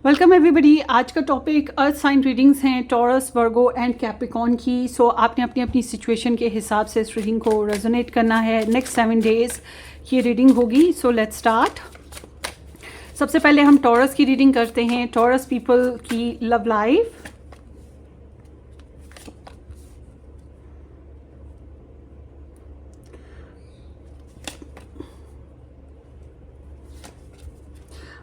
Welcome everybody. आज का topic अर्थ sign readings हैं, टॉरस, वर्गो एंड कैप्रिकॉर्न की। सो आपने अपनी अपनी सिचुएशन के हिसाब से इस रीडिंग को रेजोनेट करना है। नेक्स्ट 7 डेज ये रीडिंग होगी। So let's start. सबसे पहले हम टॉरस की रीडिंग करते हैं। टॉरस पीपल की लव लाइफ।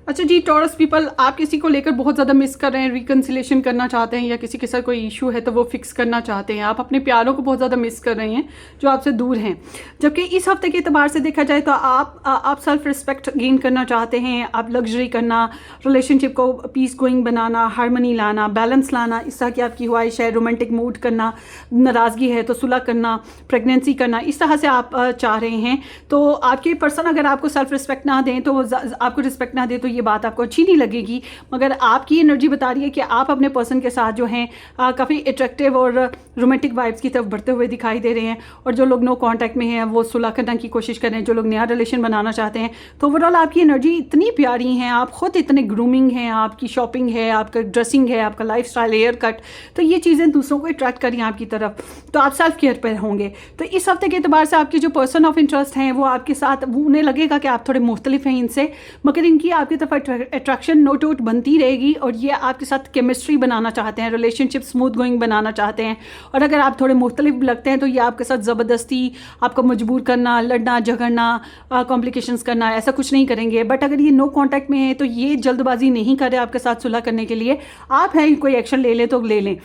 अच्छा जी, टॉरस पीपल, आप किसी को लेकर बहुत ज़्यादा मिस कर रहे हैं, रिकन्सिलेशन करना चाहते हैं या किसी के साथ कोई इशू है तो वो फिक्स करना चाहते हैं। आप अपने प्यारों को बहुत ज़्यादा मिस कर रहे हैं जो आपसे दूर हैं। जबकि इस हफ्ते के एतबार से देखा जाए तो आप सेल्फ रिस्पेक्ट गेन करना चाहते हैं। आप लग्जरी करना, रिलेशनशिप को पीस गोइंग बनाना, हारमनी लाना, बैलेंस लाना, इस तरह की आपकी ख्वाहिश है। रोमांटिक मूड करना, नाराज़गी है तो सुलह करना, प्रेगनेंसी करना, इस तरह से आप चाह रहे हैं। तो आपके पर्सन अगर आपको सेल्फ रिस्पेक्ट ना दें, तो आपको रिस्पेक्ट ना दे, तो ये बात आपको अच्छी नहीं लगेगी। मगर आपकी एनर्जी बता रही है कि आप अपने पर्सन के साथ जो हैं काफ़ी अट्रैक्टिव और रोमांटिक वाइब्स की तरफ बढ़ते हुए दिखाई दे रहे हैं। और जो लोग नो कांटेक्ट में हैं वो सुलह करने की कोशिश कर रहे हैं। जो लोग नया रिलेशन बनाना चाहते हैं, तो ओवरऑल आपकी एनर्जी इतनी प्यारी है। आप खुद इतने ग्रूमिंग हैं, आपकी शॉपिंग है, आपका ड्रेसिंग है, आपका लाइफ स्टाइल, हेयर कट, तो ये चीज़ें दूसरों को अट्रैक्ट करें आपकी तरफ। तो आप सेल्फ केयर पर होंगे। तो इस हफ्ते के एतबार से आपके जो पर्सन ऑफ इंटरेस्ट हैं वो आपके साथ, उन्हें लगेगा कि आप थोड़े मुख्तलिफ हैं इनसे, मगर इनकी आपकी तरफ अट्रैक्शन नो डाउट बनती रहेगी। और ये आपके साथ केमिस्ट्री बनाना चाहते हैं, रिलेशनशिप स्मूथ गोइंग बनाना चाहते हैं। और अगर आप थोड़े मुख्तलिफ लगते हैं तो ये आपके साथ ज़बरदस्ती आपको मजबूर करना, लड़ना झगड़ना, कॉम्प्लिकेशंस करना, ऐसा कुछ नहीं करेंगे। बट अगर ये नो कांटेक्ट में है तो ये जल्दबाजी नहीं कर रहे आपके साथ सुलह करने के लिए। आप हैं, कोई एक्शन ले लें तो ले लें,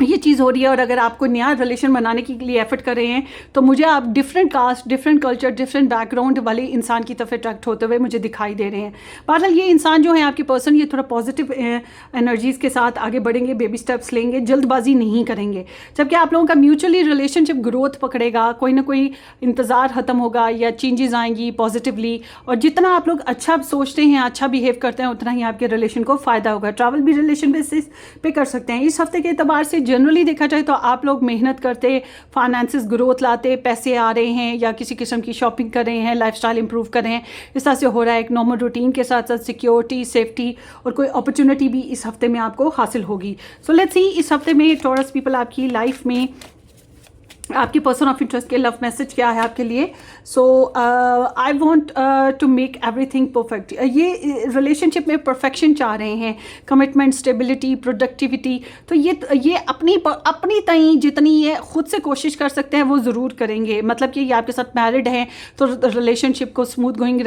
ये चीज़ हो रही है। और अगर आपको नया रिलेशन बनाने के लिए एफर्ट कर रहे हैं तो मुझे आप different caste, different culture, different background वाले इंसान की तरफ अट्रैक्ट होते हुए मुझे दिखाई दे रहे हैं। बहरहाल ये इंसान जो है आपके पर्सन, ये थोड़ा पॉजिटिव एनर्जीज़ के साथ आगे बढ़ेंगे, बेबी स्टेप्स लेंगे, जल्दबाजी नहीं करेंगे। जबकि आप लोगों का म्यूचुअली रिलेशनशिप ग्रोथ पकड़ेगा, कोई ना कोई इंतज़ार ख़त्म होगा या चेंजेस आएंगी पॉजिटिवली। और जितना आप लोग अच्छा सोचते हैं, अच्छा बिहेव करते हैं, उतना ही आपके रिलेशन को फ़ायदा होगा। ट्रैवल भी रिलेशन बेसिस पे कर सकते हैं। इस हफ्ते के एतबार से जनरली देखा जाए तो आप लोग मेहनत करते, फाइनेंसेस ग्रोथ लाते, पैसे आ रहे हैं या किसी किस्म की शॉपिंग कर रहे हैं, लाइफस्टाइल इंप्रूव कर रहे हैं। इस तरह से हो रहा है। एक नॉर्मल रूटीन के साथ साथ सिक्योरिटी, सेफ्टी और कोई अपॉर्चुनिटी भी इस हफ्ते में आपको हासिल होगी। सो लेट्स सी इस हफ्ते में टॉरस पीपल आपकी लाइफ में आपके पर्सन ऑफ इंटरेस्ट के लव मैसेज क्या है आपके लिए। So I want to make everything perfect. ये रिलेशनशिप में परफेक्शन चाह रहे हैं, कमिटमेंट, स्टेबिलिटी, प्रोडक्टिविटी। तो ये अपनी तई जितनी ये खुद से कोशिश कर सकते हैं वो ज़रूर करेंगे। मतलब कि ये आपके साथ मैरिड हैं तो रिलेशनशिप को स्मूथ गोइंग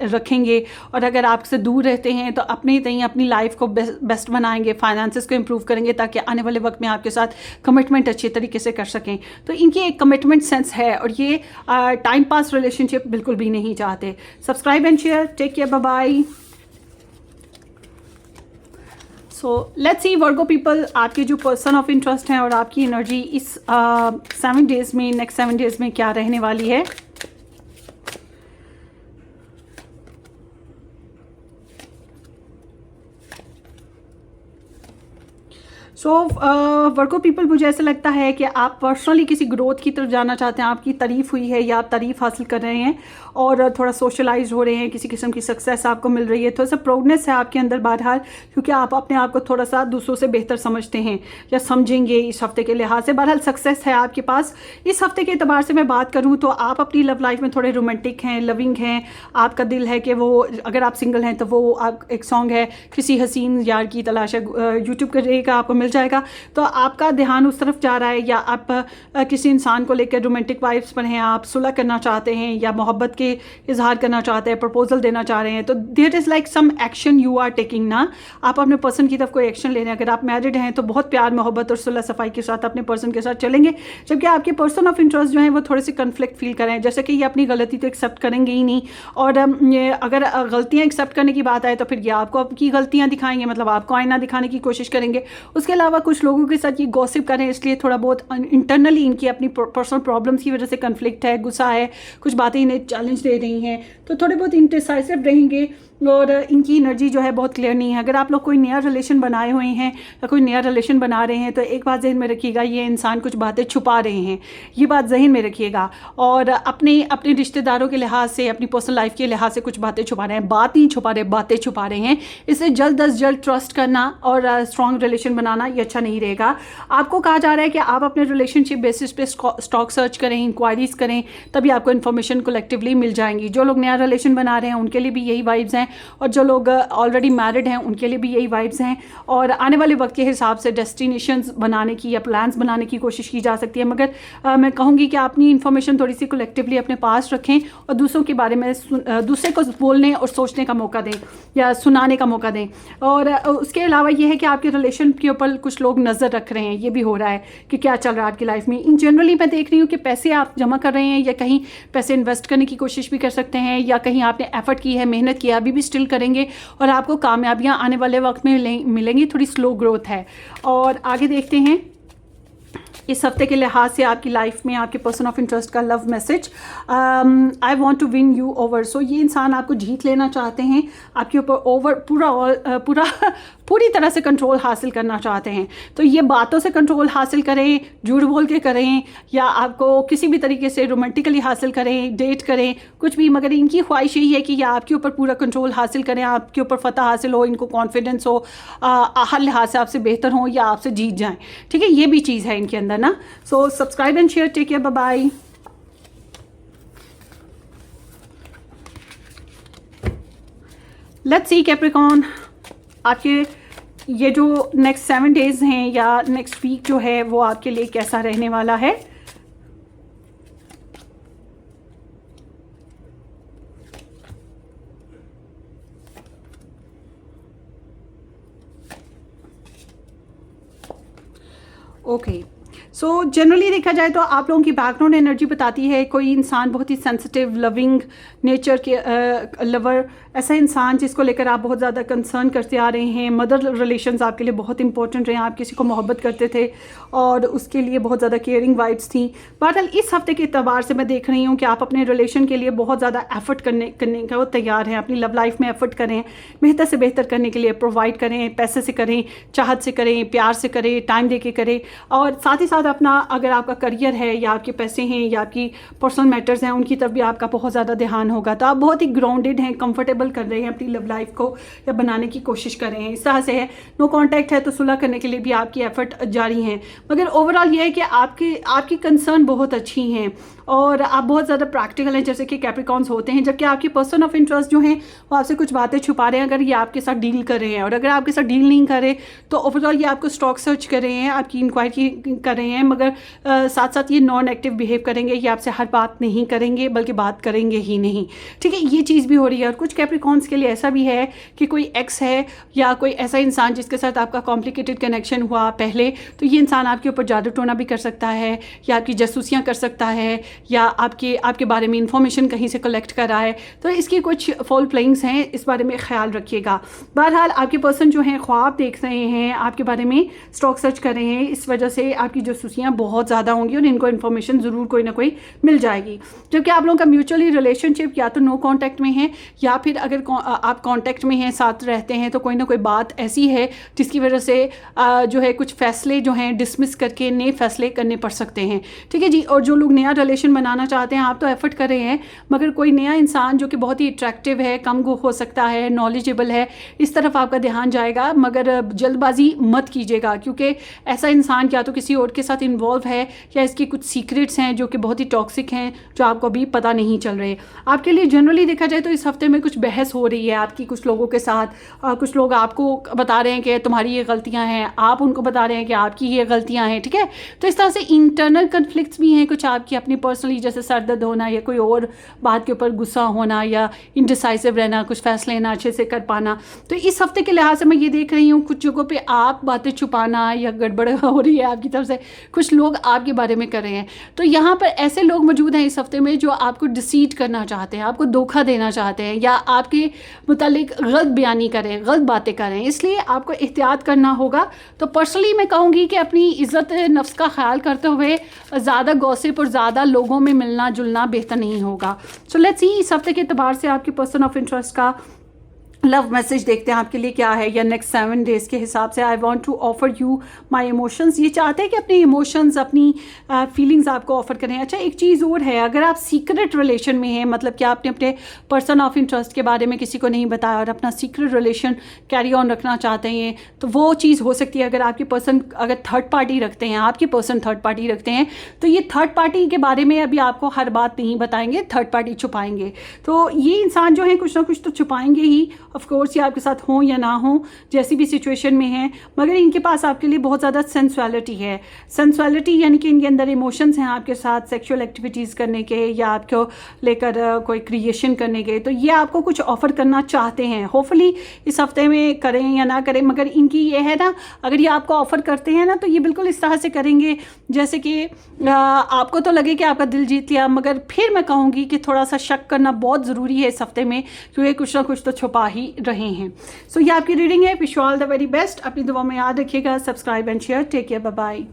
रखेंगे। और अगर आपसे दूर रहते हैं तो अपनी तई अपनी लाइफ को बेस्ट बनाएंगे, फाइनेंसेस को इम्प्रूव करेंगे ताकि आने वाले वक्त में आपके साथ कमिटमेंट अच्छे तरीके से कर सकें। तो इनकी एक कमिटमेंट सेंस है और ये टाइम पास रिलेशनशिप बिल्कुल भी नहीं चाहते। Subscribe and share. Take care, bye bye. So let's see Virgo people, आपके जो पर्सन ऑफ इंटरेस्ट हैं और आपकी एनर्जी इस 7 डेज में, नेक्स्ट 7 डेज में क्या रहने वाली है। सो वर्गो पीपल, मुझे ऐसा लगता है कि आप पर्सनली किसी ग्रोथ की तरफ जाना चाहते हैं। आपकी तारीफ़ हुई है या आप तारीफ़ हासिल कर रहे हैं और थोड़ा सोशलाइज हो रहे हैं, किसी किस्म की सक्सेस आपको मिल रही है, थोड़ा सा प्राउडनेस है आपके अंदर बहरहाल, क्योंकि आप अपने आप को थोड़ा सा दूसरों से बेहतर समझते हैं या समझेंगे इस हफ्ते के लिहाज से। बहरहाल सक्सेस है आपके पास। इस हफ्ते के एतबार से मैं बात करूँ तो आप अपनी लव लाइफ में थोड़े रोमांटिक हैं, लविंग हैं। आपका दिल है कि वो, अगर आप सिंगल हैं तो वो आप, एक सॉन्ग है किसी हसीन यार की तलाश है, यूट्यूब करिएगा आपको मिल जाएगा। तो आपका ध्यान उस तरफ जा रहा है या आप किसी इंसान को लेकर रोमांटिक वाइब्स पर हैं, आप सुलह करना चाहते हैं या मोहब्बत के इजहार करना चाहते हैं, प्रपोजल देना चाह रहे हैं। तो there is like some action you are taking ना, आप अपने पर्सन की तरफ कोई एक्शन ले रहे हैं। अगर आप मैरिड हैं तो बहुत प्यार, मोहब्बत और सुलह सफाई के साथ अपने पर्सन के साथ चलेंगे। जबकि आपके पर्सन ऑफ इंटरेस्ट जो है वो थोड़े से कन्फ्लिक्ट फील करें, जैसे कि ये अपनी गलती तो एक्सेप्ट करेंगे ही नहीं। और अगर गलतियाँ एक्सेप्ट करने की बात आए तो फिर ये आपको आपकी गलतियाँ दिखाएंगे, मतलब आपको आईना दिखाने की कोशिश करेंगे। उसके अलावा कुछ लोगों के साथ ये गॉसिप करें, इसलिए थोड़ा बहुत इंटरनली इनकी अपनी पर्सनल प्रॉब्लम्स की वजह से कन्फ्लिक्ट है, गुस्सा है, कुछ बातें इन्हें चैलेंज दे रही हैं। तो थोड़े बहुत इंडिसाइसिव रहेंगे और इनकी एनर्जी जो है बहुत क्लियर नहीं है। अगर आप लोग कोई नया रिलेशन बनाए हुए हैं या कोई नया रिलेशन बना रहे हैं तो एक बात जहन में रखिएगा, ये इंसान कुछ बातें छुपा रहे हैं, ये बात जहन में रखिएगा। और अपने अपने रिश्तेदारों के लिहाज से, अपनी पर्सनल लाइफ के लिहाज से कुछ बातें छुपा रहे हैं। बात नहीं छुपा रहे, बातें छुपा रहे हैं। इससे जल्द अज जल्द ट्रस्ट करना और स्ट्रॉन्ग रिलेशन बनाना ये अच्छा नहीं रहेगा। आपको कहा जा रहा है कि आप अपने रिलेशनशिप बेसिस पे स्टॉक सर्च करें, इंक्वायरीज करें, तभी आपको इन्फॉर्मेशन कलेक्टिवली मिल जाएंगी। जो लोग नया रिलेशन बना रहे हैं उनके लिए भी यही वाइब्स हैं, और जो लोग ऑलरेडी मैरिड हैं उनके लिए भी यही वाइब्स हैं। और आने वाले वक्त के हिसाब से डेस्टिनेशंस बनाने की या प्लान्स बनाने की कोशिश की जा सकती है, मगर मैं कहूँगी कि अपनी इन्फॉर्मेशन थोड़ी सी कलेक्टिवली अपने पास रखें और दूसरों के बारे में दूसरे को बोलने और सोचने का मौका दें या सुनाने का मौका दें। और उसके अलावा ये है कि आपके रिलेशन के ऊपर कुछ लोग नज़र रख रहे हैं, ये भी हो रहा है कि क्या चल रहा है आपकी लाइफ में। इन जनरली मैं देख रही हूँ कि पैसे आप जमा कर रहे हैं या कहीं पैसे इन्वेस्ट करने की कोशिश भी कर सकते हैं, या कहीं आपने एफर्ट की है, मेहनत की है, अभी भी स्टिल करेंगे और आपको कामयाबियाँ आने वाले वक्त में मिलेंगी। थोड़ी स्लो ग्रोथ है। और आगे देखते हैं इस हफ्ते के लिहाज से आपकी लाइफ में आपके पर्सन ऑफ इंटरेस्ट का love message, I want to win you over. So ये इंसान आपको जीत लेना चाहते हैं, आपके ऊपर पूरी तरह से कंट्रोल हासिल करना चाहते हैं। तो ये बातों से कंट्रोल हासिल करें, झूठ बोल के करें, या आपको किसी भी तरीके से रोमांटिकली हासिल करें, डेट करें, कुछ भी, मगर इनकी ख्वाहिश यही है कि ये आपके ऊपर पूरा कंट्रोल हासिल करें, आपके ऊपर फतह हासिल हो, इनको कॉन्फिडेंस हो, हर लिहाज से आपसे बेहतर हो या आपसे जीत जाएं। ठीक है, ये भी चीज़ है इनके अंदर ना। So subscribe and share, take care, bye bye. Let's see Capricorn, आपके ये जो नेक्स्ट 7 डेज़ हैं या नेक्स्ट वीक जो है वो आपके लिए कैसा रहने वाला है। ओके, सो जनरली देखा जाए तो आप लोगों की बैकग्राउंड एनर्जी बताती है कोई इंसान बहुत ही सेंसिटिव, लविंग नेचर के लवर, ऐसा इंसान जिसको लेकर आप बहुत ज़्यादा कंसर्न करते आ रहे हैं। मदर रिलेशंस आपके लिए बहुत इंपॉर्टेंट रहे, आप किसी को मोहब्बत करते थे और उसके लिए बहुत ज़्यादा केयरिंग वाइब्स थी। बहरहाल इस हफ्ते के एतबार से मैं देख रही हूँ कि आप अपने रिलेशन के लिए बहुत ज़्यादा एफर्ट करने का वो तैयार हैं। अपनी लव लाइफ में एफर्ट करें, बेहतर से बेहतर करने के लिए प्रोवाइड करें, पैसे से करें, चाहत से करें, प्यार से करें, टाइम दे के करें। और साथ ही साथ अपना, अगर आपका करियर है या आपके पैसे हैं या आपकी पर्सनल मैटर्स हैं, उनकी तरफ भी आपका बहुत ज़्यादा ध्यान होगा। तो आप बहुत ही ग्राउंडेड हैं, कंफर्टेबल कर रहे हैं अपनी लव लाइफ को या बनाने की कोशिश कर रहे हैं। इस तरह से है, नो कांटेक्ट है तो सुलह करने के लिए भी आपकी एफर्ट जारी हैं। मगर ओवरऑल ये है कि आपकी कंसर्न बहुत अच्छी हैं और आप बहुत ज़्यादा प्रैक्टिकल हैं, जैसे कि कैप्रिकॉर्न्स होते हैं। जबकि आपके पर्सन ऑफ इंटरेस्ट जो हैं वो आपसे कुछ बातें छुपा रहे हैं, अगर ये आपके साथ डील कर रहे हैं। और अगर आपके साथ डील नहीं कर रहे तो ओवरऑल ये आपको स्टॉक सर्च कर रहे हैं, आपकी इंक्वायरी कर रहे हैं, मगर साथ साथ ये नॉन एक्टिव बिहेव करेंगे। ये आपसे हर बात नहीं करेंगे बल्कि बात करेंगे ही नहीं। ठीक है, ये चीज़ भी हो रही है। और कुछ कैप्रिकॉर्न्स के लिए ऐसा भी है कि कोई एक्स है या कोई ऐसा इंसान जिसके साथ आपका कॉम्प्लिकेटेड कनेक्शन हुआ पहले, तो ये इंसान आपके ऊपर जादू टोना भी कर सकता है या आपकी जासूसियाँ कर सकता है या आपके बारे में इंफॉर्मेशन कहीं से कलेक्ट कर रहा है। तो इसकी कुछ फॉल प्लेइंग्स हैं, इस बारे में ख्याल रखिएगा। बहरहाल आपके पर्सन जो हैं ख्वाब देख रहे हैं, आपके बारे में स्टॉक सर्च कर रहे हैं, इस वजह से आपकी जासूसियाँ बहुत ज़्यादा होंगी और इनको इन्फॉर्मेशन ज़रूर कोई ना कोई मिल जाएगी। जबकि आप लोगों का म्यूचुअली रिलेशनशिप या तो नो कॉन्टैक्ट में है या फिर अगर आप कॉन्टैक्ट में हैं, साथ रहते हैं, तो कोई ना कोई बात ऐसी है जिसकी वजह से जो है कुछ फैसले जो हैं डिसमिस करके नए फैसले करने पड़ सकते हैं। ठीक है जी। और जो लोग नया रिलेशन बनाना चाहते हैं, आप तो एफर्ट कर रहे हैं, मगर कोई नया इंसान जो कि बहुत ही अट्रैक्टिव है, कम हो सकता है, नॉलेजेबल है, इस तरफ आपका ध्यान जाएगा। मगर जल्दबाजी मत कीजिएगा, क्योंकि ऐसा इंसान या तो किसी और के साथ इन्वॉल्व है या इसकी कुछ सीक्रेट्स हैं जो कि बहुत ही टॉक्सिक हैं, जो आपको अभी पता नहीं चल रहे। आपके लिए जनरली देखा जाए तो इस हफ्ते में कुछ बहस हो रही है आपकी कुछ लोगों के साथ। कुछ लोग आपको बता रहे हैं कि तुम्हारी ये गलतियां हैं, आप उनको बता रहे हैं कि आपकी ये गलतियां हैं। ठीक है, तो इस तरह से इंटरनल कन्फ्लिक्ट्स भी हैं कुछ आपकी अपनी पर्सनली, जैसे सर दर्द होना या कोई और बात के ऊपर गुस्सा होना या इनडिसाइसिव रहना, कुछ फैसले ना अच्छे से कर पाना। तो इस हफ्ते के लिहाज से मैं ये देख रही हूँ कुछ जगहों पे आप बातें छुपाना या गड़बड़ हो रही है आपकी तरफ से, कुछ लोग आपके बारे में कर रहे हैं। तो यहाँ पर ऐसे लोग मौजूद हैं इस हफ्ते में जो आपको डिसीट करना चाहते हैं, आपको धोखा देना चाहते हैं या आपके मुतालिक गलत बयानी करें, गलत बातें करें, इसलिए आपको एहतियात करना होगा। तो पर्सनली मैं कहूँगी कि अपनी इज़्ज़त नफ्स का ख्याल करते हुए ज़्यादा गॉसिप और ज़्यादा लोगों में मिलना जुलना बेहतर नहीं होगा। सो लेट्स सी इस हफ्ते के एतबार से आपके पर्सन ऑफ इंटरेस्ट का लव मैसेज देखते हैं आपके लिए क्या है, या नेक्स्ट 7 डेज़ के हिसाब से। I want to offer you my emotions, ये चाहते हैं कि अपने इमोशंस, अपनी फीलिंग्स आपको ऑफ़र करें। अच्छा, एक चीज़ और है, अगर आप सीक्रेट रिलेशन में हैं, मतलब कि आपने अपने पर्सन ऑफ इंटरेस्ट के बारे में किसी को नहीं बताया और अपना सीक्रेट रिलेशन कैरी ऑन रखना चाहते हैं, तो वो चीज़ हो सकती है। अगर आपके पर्सन अगर थर्ड पार्टी रखते हैं, आपके पर्सन थर्ड पार्टी रखते हैं, तो ये थर्ड पार्टी के बारे में अभी आपको हर बात नहीं बताएंगे, थर्ड पार्टी छुपाएंगे। तो ये इंसान जो है कुछ ना कुछ तो छुपाएंगे ही, ऑफ कोर्स, ये आपके साथ हों या ना हो, जैसी भी सिचुएशन में हैं, मगर इनके पास आपके लिए बहुत ज़्यादा सेंसुअलिटी है। सेंसुअलिटी यानी कि इनके अंदर इमोशंस हैं आपके साथ सेक्सुअल एक्टिविटीज़ करने के, या आपको लेकर कोई क्रिएशन करने के। तो ये आपको कुछ ऑफ़र करना चाहते हैं, होपफुली इस हफ्ते में करें या ना करें, मगर इनकी ये है ना, अगर ये आपको ऑफ़र करते हैं ना, तो ये बिल्कुल इस तरह से करेंगे जैसे कि आपको तो लगे कि आपका दिल जीत लिया, मगर फिर मैं कहूँगी कि थोड़ा सा शक करना बहुत ज़रूरी है इस हफ्ते में, क्योंकि कुछ ना कुछ तो छुपा ही रहे हैं। सो ये आपकी रीडिंग है। Wish you all the very best. अपनी दुआ में याद रखिएगा। Subscribe and share. Take care, bye bye.